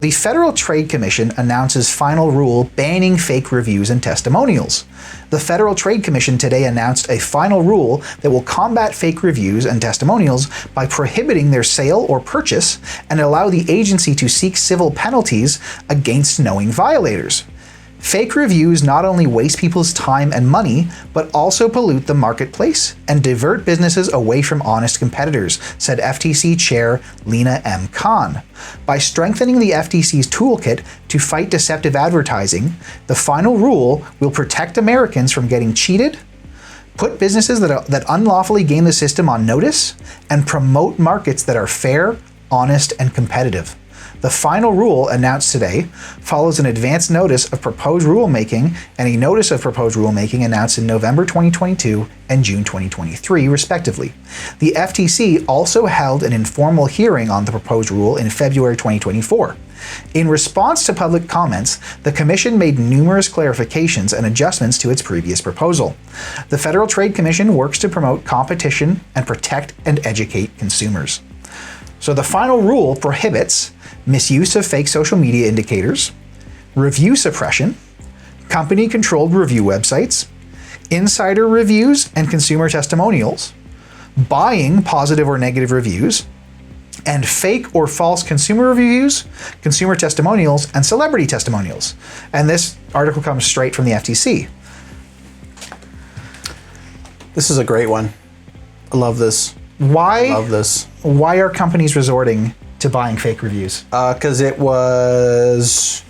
The Federal Trade Commission announces final rule banning fake reviews and testimonials. The Federal Trade Commission today announced a final rule that will combat fake reviews and testimonials by prohibiting their sale or purchase and allow the agency to seek civil penalties against knowing violators. Fake reviews not only waste people's time and money, but also pollute the marketplace and divert businesses away from honest competitors, said FTC Chair Lena M. Khan. By strengthening the FTC's toolkit to fight deceptive advertising, the final rule will protect Americans from getting cheated, put businesses that unlawfully game the system on notice, and promote markets that are fair, honest, and competitive. The final rule announced today follows an advance notice of proposed rulemaking and a notice of proposed rulemaking announced in November 2022 and June 2023, respectively. The FTC also held an informal hearing on the proposed rule in February 2024. In response to public comments, the Commission made numerous clarifications and adjustments to its previous proposal. The Federal Trade Commission works to promote competition and protect and educate consumers. So the final rule prohibits misuse of fake social media indicators, review suppression, company-controlled review websites, insider reviews and consumer testimonials, buying positive or negative reviews, and fake or false consumer reviews, consumer testimonials, and celebrity testimonials. And this article comes straight from the FTC. This is a great one. I love this. Why are companies resorting to buying fake reviews? Because it was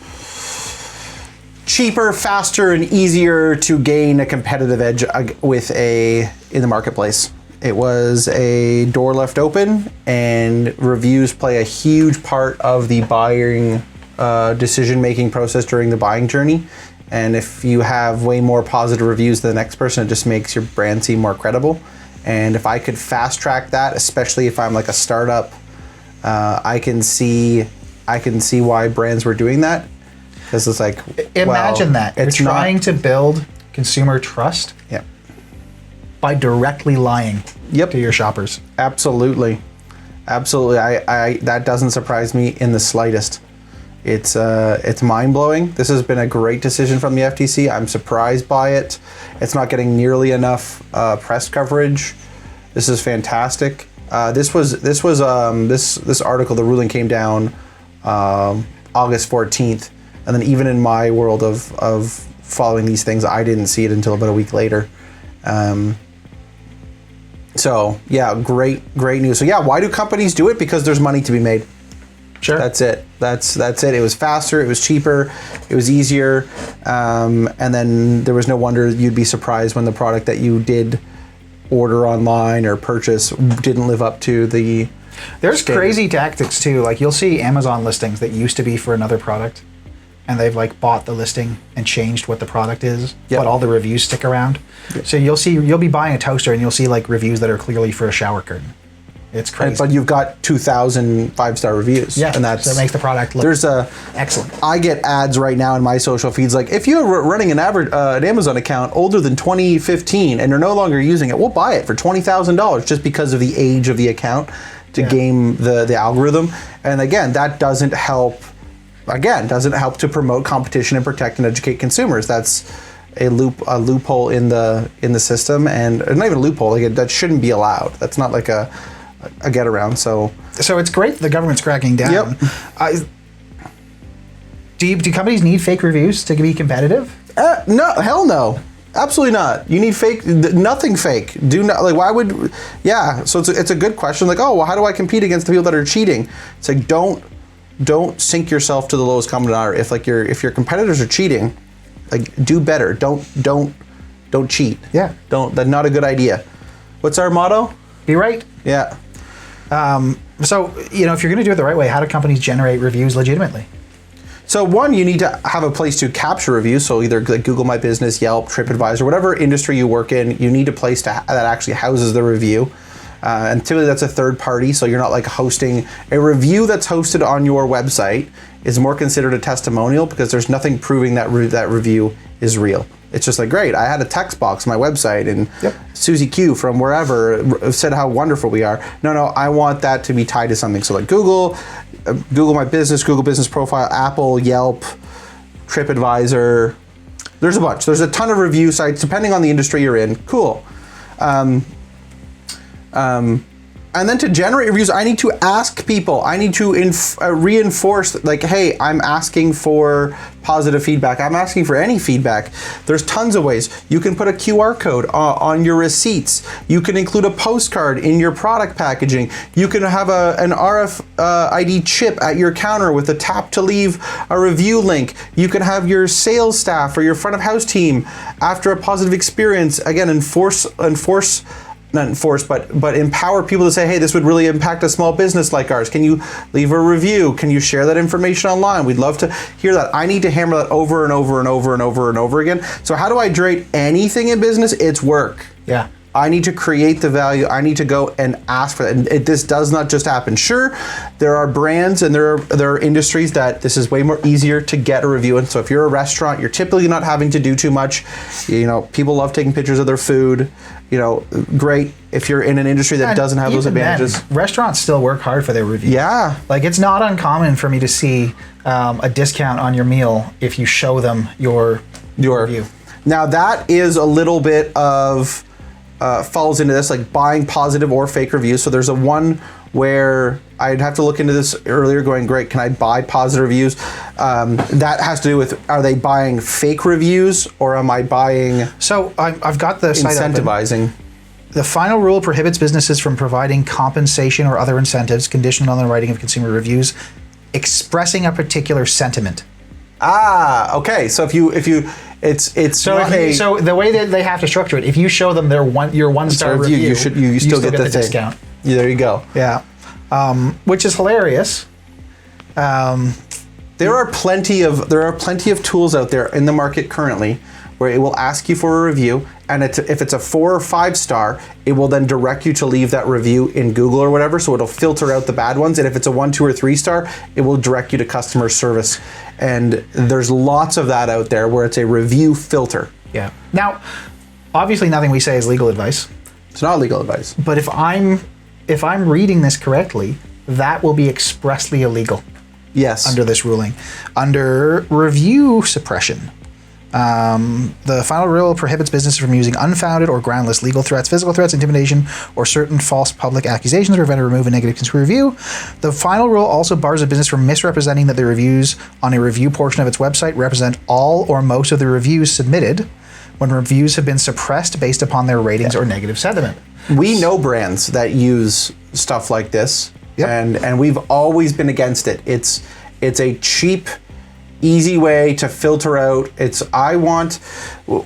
cheaper, faster, and easier to gain a competitive edge in the marketplace. It was a door left open, and reviews play a huge part of the buying decision-making process during the buying journey. And if you have way more positive reviews than the next person, it just makes your brand seem more credible. And if I could fast track that, especially if I'm like a startup, I can see why brands were doing that. Because it's like, imagine that you're trying to build consumer trust. Yeah. By directly lying. Yep. To your shoppers. Absolutely. I that doesn't surprise me in the slightest. It's mind-blowing. This has been a great decision from the FTC. I'm surprised by it. It's not getting nearly enough press coverage. This is fantastic. This article, the ruling came down August 14th, and then even in my world of following these things, I didn't see it until about a week later. So yeah, great news. So yeah, why do companies do it? Because there's money to be made. Sure. That's it. That's it. It was faster. It was cheaper. It was easier. And then there was no wonder you'd be surprised when the product that you did order online or purchase didn't live up to the There's standard. crazy tactics too. Like you'll see Amazon listings that used to be for another product, and they've like bought the listing and changed what the product is, Yep. but all the reviews stick around. Yep. So you'll be buying a toaster and you'll see like reviews that are clearly for a shower curtain. It's crazy. But you've got 2,000 5-star reviews. Yeah, and that makes the product look excellent. I get ads right now in my social feeds like, if you're running an Amazon account older than 2015 and you're no longer using it, we'll buy it for $20,000 just because of the age of the account to game the algorithm. And again, that doesn't help to promote competition and protect and educate consumers. That's a loophole in the system, and not even a loophole. Like that shouldn't be allowed. That's not like a get around. So it's great that the government's cracking down. Yep. Do companies need fake reviews to be competitive? No, hell no. Absolutely not. You need nothing fake. Do not, like, why would, yeah. So it's a good question. Like, oh, well, how do I compete against the people that are cheating? It's like, don't sink yourself to the lowest common denominator. If your competitors are cheating, like, do better. Don't cheat. Yeah. That's not a good idea. What's our motto? Be right. Yeah. So, if you're going to do it the right way, how do companies generate reviews legitimately? So one, you need to have a place to capture reviews. So either like Google My Business, Yelp, TripAdvisor, whatever industry you work in, you need a place that actually houses the review. And typically that's a third party. So you're not like hosting a review that's hosted on your website is more considered a testimonial because there's nothing proving that that review is real. It's just like, great, I had a text box on my website and Susie Q from wherever said how wonderful we are. No, I want that to be tied to something. So like Google, Google My Business, Google Business Profile, Apple, Yelp, TripAdvisor. There's a bunch. There's a ton of review sites depending on the industry you're in. Cool. And then to generate reviews, I need to ask people. I need to reinforce, like, hey, I'm asking for positive feedback. I'm asking for any feedback. There's tons of ways. You can put a QR code on your receipts. You can include a postcard in your product packaging. You can have an RFID chip at your counter with a tap to leave a review link. You can have your sales staff or your front of house team, after a positive experience, again, not enforce, but empower people to say, hey, this would really impact a small business like ours. Can you leave a review? Can you share that information online? We'd love to hear that. I need to hammer that over and over and over and over and over again. So how do I iterate anything in business? It's work. Yeah. I need to create the value. I need to go and ask for that. And this does not just happen. Sure, there are brands and there are industries that this is way more easier to get a review in. So if you're a restaurant, you're typically not having to do too much. You know, people love taking pictures of their food. You know, great if you're in an industry that doesn't have those advantages. Then, restaurants still work hard for their reviews. Yeah. Like, it's not uncommon for me to see a discount on your meal if you show them your review. Now that is a little bit of falls into this, like buying positive or fake reviews. So there's a one where I'd have to look into this earlier going, great, can I buy positive reviews? That has to do with, are they buying fake reviews or am I buying... So I've got the site incentivizing. Open. The final rule prohibits businesses from providing compensation or other incentives conditional on the writing of consumer reviews expressing a particular sentiment. Ah, okay. So if you it's so the way that they have to structure it, if you show them your one-star review, you still get the discount. Yeah, there you go. Yeah, which is hilarious. There are plenty of tools out there in the market currently where it will ask you for a review, and if it's a 4 or 5 star, it will then direct you to leave that review in Google or whatever, so it'll filter out the bad ones. And if it's a 1, 2, or 3 star, it will direct you to customer service. And there's lots of that out there where it's a review filter. Yeah. Now, obviously, nothing we say is legal advice. It's not legal advice. But if I'm reading this correctly, that will be expressly illegal. Yes. Under this ruling, under review suppression. The final rule prohibits businesses from using unfounded or groundless legal threats, physical threats, intimidation, or certain false public accusations to prevent or remove a negative consumer review. The final rule also bars a business from misrepresenting that the reviews on a review portion of its website represent all or most of the reviews submitted when reviews have been suppressed based upon their ratings or negative sentiment. We know brands that use stuff like this, and we've always been against it. It's a cheap, easy way to filter out.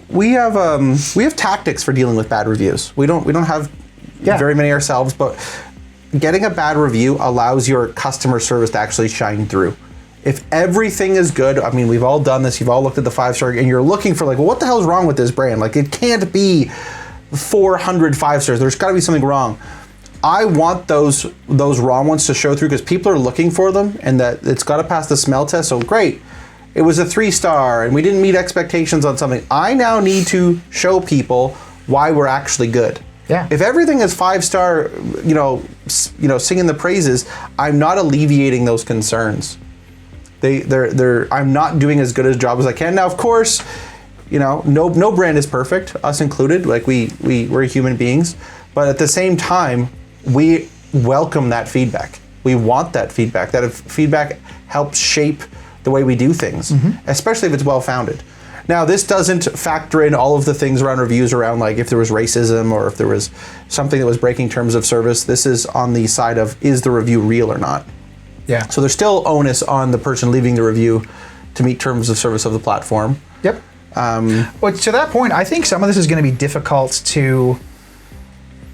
We have tactics for dealing with bad reviews. We don't have very many ourselves, but getting a bad review allows your customer service to actually shine through. If everything is good, I mean, we've all done this, you've all looked at the 5-star and you're looking for, like, well, what the hell is wrong with this brand? Like, it can't be 400 5-stars. There's got to be something wrong. I want those wrong ones to show through because people are looking for them, and that it's got to pass the smell test. So great, it was a 3-star and we didn't meet expectations on something. I now need to show people why we're actually good. Yeah. If everything is 5-star, singing the praises, I'm not alleviating those concerns. I'm not doing as good a job as I can. Now, of course, no brand is perfect, us included. Like we're human beings, but at the same time, we welcome that feedback. We want that feedback. That feedback helps shape the way we do things, especially if it's well-founded. Now, this doesn't factor in all of the things around reviews around, like, if there was racism or if there was something that was breaking terms of service. This is on the side of, is the review real or not? Yeah. So there's still onus on the person leaving the review to meet terms of service of the platform. Yep. Well, to that point, I think some of this is going to be difficult to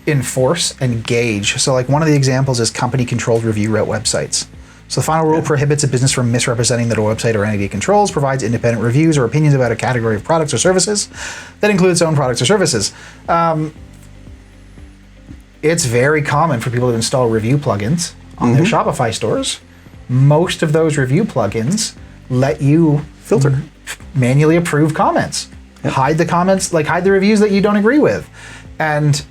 enforce and gauge. So, like, one of the examples is company-controlled review route websites. So the final rule prohibits a business from misrepresenting that a website or entity it controls provides independent reviews or opinions about a category of products or services that include its own products or services. It's very common for people to install review plugins on their Shopify stores. Most of those review plugins let you filter, manually approve comments, hide the comments, like hide the reviews that you don't agree with. And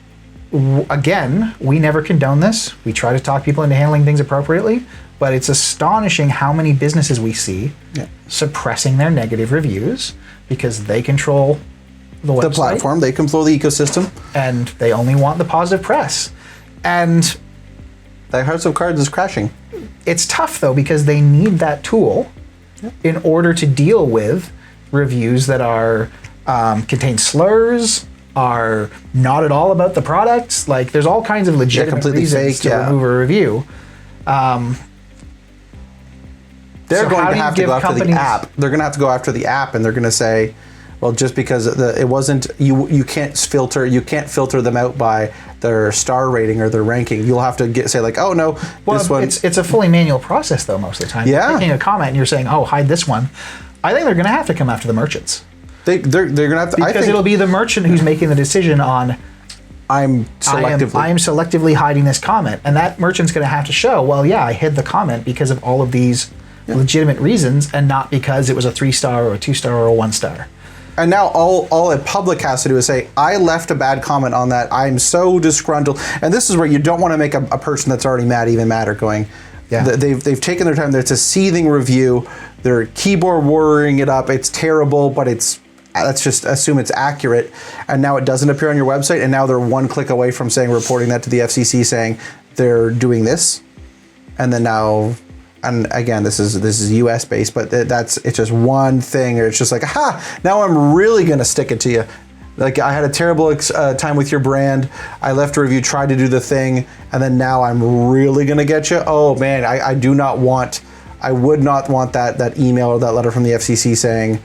again, we never condone this. We try to talk people into handling things appropriately. but it's astonishing how many businesses we see suppressing their negative reviews because they control the website. The platform, they control the ecosystem. And they only want the positive press. And the house of cards is crashing. it's tough though because they need that tool in order to deal with reviews that are contain slurs, are not at all about the products. Like there's all kinds of legitimate reasons to remove a review. They're going to have to go after the app. They're going to have to go after the app, and they're going to say, well, just because it wasn't you can't filter them out by their star rating or their ranking. You'll have to say like, oh no, this one. It's a fully manual process though most of the time. Yeah. You're taking a comment and you're saying, oh, hide this one. I think they're going to have to come after the merchants. They're going to have to, because it'll be the merchant who's making the decision on. I am selectively hiding this comment, and that merchant's going to have to show, well, yeah, I hid the comment because of all of these legitimate reasons, and not because it was a 3-star or a 2-star or a 1-star. And now all a public has to do is say, I left a bad comment on that. I'm so disgruntled. And this is where you don't want to make a person that's already mad even madder going. Yeah. They've taken their time. It's a seething review. They're keyboard warring it up. It's terrible, but let's just assume it's accurate. And now it doesn't appear on your website. And now they're one click away from reporting that to the FCC saying they're doing this. And then now, and again, this is US based, but it's just one thing. Or it's just like, aha, now I'm really going to stick it to you. Like I had a terrible time with your brand. I left a review, tried to do the thing, and then now I'm really going to get you. Oh man, I would not want that email or that letter from the FCC saying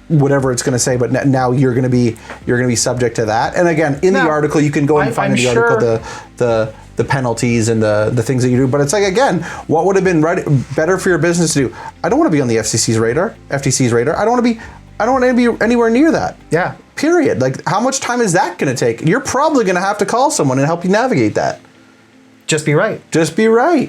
whatever it's going to say, but now you're going to be subject to that. And again, in the article, you can go and find in the article the penalties and the things that you do. But it's like, again, what would have been better for your business to do? I don't want to be on the FTC's radar. I don't want to be anywhere near that. Yeah. Period. Like, how much time is that going to take? You're probably going to have to call someone and help you navigate that. Just be right. Just be right.